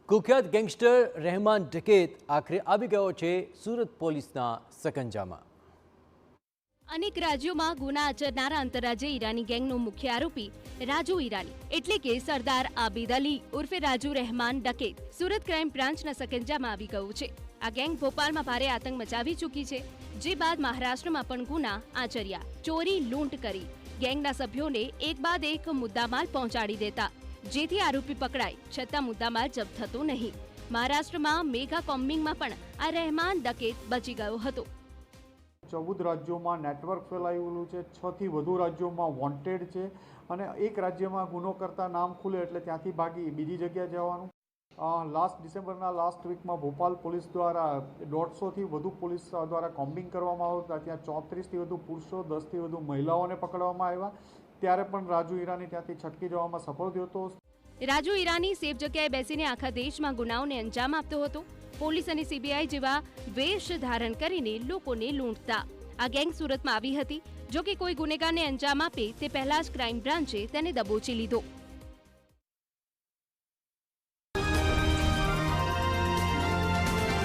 કુખ્યાત ગેંગસ્ટર રહેમાન ડકેત આખરે આવી ગયો છે સુરત પોલીસના સકંજામાં। अनेक राज्यों में गुना आचरनारा आंतरराज्य ईरानी गैंगनो मुख्य आरोपी राजू ईरानी एटले के सरदार आबिद अली उर्फे राजू रहमान डकेत सूरत क्राइम ब्रांचना सकंजामां आवी गयो छे। आ गैंग भोपाल में भारे आतंक मचावी चूकी छे, जे बाद महाराष्ट्र में पण गुना आचर्या, चोरी लूंट करी गैंगना सभ्योने एक बाद एक मुद्दामाल पहोंचाड़ी देता, जेथी आरोपी पकड़ाय छतां मुद्दामाल जप्त थतो नहीं। महाराष्ट्र में मेगा कॉम्बिंग में पण आ रहमान डकेत बची गयो हतो। 14 राज्यों में नेटवर्क फैलायेलू है, 6 થી વધુ राज्यों में वॉन्टेड है और एक राज्य में गुनो करता नाम खुले एटले त्यांथी भागी बीजी जग्याए जवानुं। लास्ट डिसेम्बरना लास्ट वीक में भोपाल पुलिस द्वारा 150 થી વધુ पुलिस द्वारा कॉम्बिंग करवामां आवता, त्यां 34 થી વધુ पुरुषों 10 થી વધુ महिलाओं ने पकड़वामां आव्या, त्यारे पण राजू ईरानी त्यांथी छटकी जवामां सफल थयो हतो। राजू ईरानी सेफ जग्याए बेसीने आखा देश में गुनाओने अंजाम आपतो हतो। पोलीस और सीबीआई जेवा वेश धारण करीने लोकोने लूंटता आ गैंग सूरत में आवी हती। जो कि कोई गुनेगारने अंजाम आपे ते पहला ज क्राइम ब्रांचे तेने दबोची लीधो।